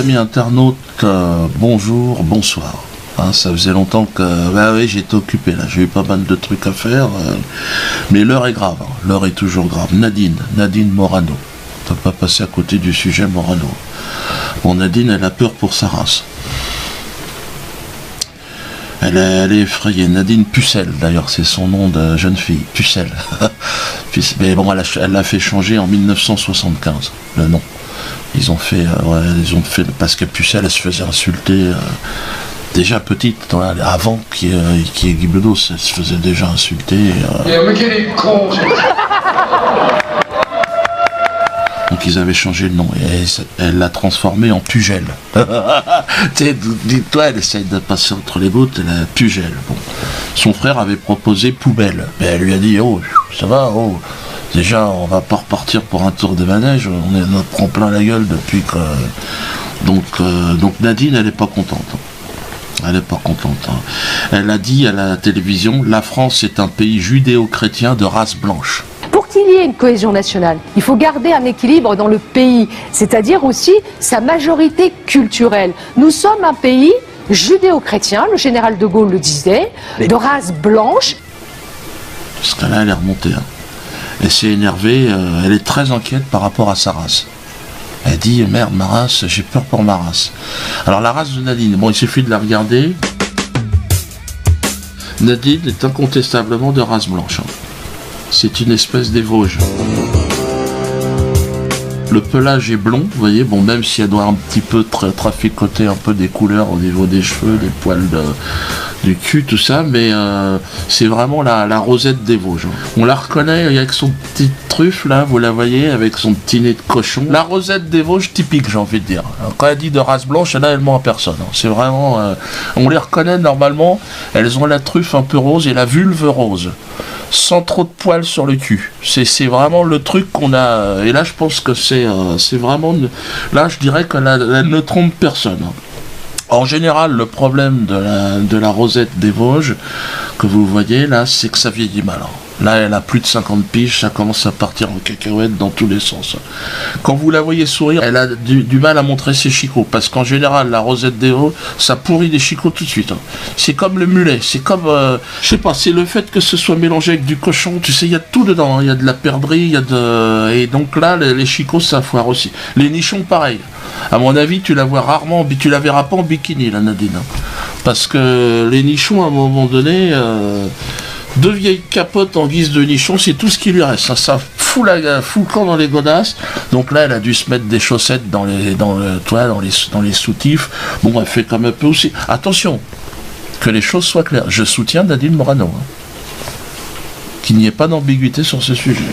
amis internautes, bonjour, bonsoir. Hein, ça faisait longtemps que oui, j'étais occupé là, j'ai eu pas mal de trucs à faire, mais l'heure est grave, hein, l'heure est toujours grave. Nadine Morano, on ne peut pas passer à côté du sujet Morano. Bon, Nadine, elle a peur pour sa race. Elle est effrayée. Nadine Pucelle, d'ailleurs, c'est son nom de jeune fille, Pucelle. Mais bon, elle l'a fait changer en 1975, le nom. Ils ont fait parce que Pucelle, elle se faisait insulter déjà petite, avant qu'il y ait Guy Bedos, elle se faisait déjà insulter. Mais quel est con! Donc ils avaient changé le nom et elle l'a transformé en Pugel. Dis-toi, elle essaye de passer entre les gouttes, elle a Pugel. Bon. Son frère avait proposé Poubelle, mais elle lui a dit oh ça va, oh déjà on va pas repartir pour un tour de manège, on prend plein la gueule depuis que donc Nadine elle est pas contente. Elle n'est pas contente. Hein. Elle a dit à la télévision, la France est un pays judéo-chrétien de race blanche. Pour qu'il y ait une cohésion nationale, il faut garder un équilibre dans le pays, c'est-à-dire aussi sa majorité culturelle. Nous sommes un pays judéo-chrétien, le général de Gaulle le disait, de race blanche. Parce que là, elle est remontée. Hein. Elle s'est énervée, elle est très inquiète par rapport à sa race. Elle dit, merde, ma race, j'ai peur pour ma race. Alors la race de Nadine, bon, il suffit de la regarder. Nadine est incontestablement de race blanche. Hein. C'est une espèce des Vosges. Le pelage est blond, vous voyez, bon, même si elle doit un petit peu traficoter un peu des couleurs au niveau des cheveux, des poils du cul, tout ça, mais c'est vraiment la Rosette des Vosges. On la reconnaît avec son petit truffe, là, vous la voyez, avec son petit nez de cochon. La Rosette des Vosges typique, j'ai envie de dire. Quand elle dit de race blanche, là, elle ment à personne. Hein. C'est vraiment... on les reconnaît normalement, elles ont la truffe un peu rose et la vulve rose. Sans trop de poils sur le cul. C'est vraiment le truc qu'on a... Et là, je pense que c'est vraiment... Là, je dirais qu'elle ne trompe personne. En général, le problème de la Rosette des Vosges, que vous voyez là, c'est que ça vieillit mal. Là, elle a plus de 50 piges, ça commence à partir en cacahuète dans tous les sens. Quand vous la voyez sourire, elle a du mal à montrer ses chicots, parce qu'en général, la Rosette des Vosges, ça pourrit des chicots tout de suite. Hein. C'est comme le mulet, c'est comme, je sais pas, c'est le fait que ce soit mélangé avec du cochon, tu sais, il y a tout dedans, il y a de la perdrix, il y a de... Et donc là, les chicots, ça foire aussi. Les nichons, pareil. À mon avis, tu la vois rarement, tu la verras pas en bikini, la Nadine. Hein. Parce que les nichons, à un moment donné... deux vieilles capotes en guise de nichon, c'est tout ce qui lui reste. Ça fout le camp dans les godasses. Donc là, elle a dû se mettre des chaussettes dans les soutifs. Bon, elle fait comme un peu aussi. Attention, que les choses soient claires. Je soutiens Nadine Morano. Hein. Qu'il n'y ait pas d'ambiguïté sur ce sujet.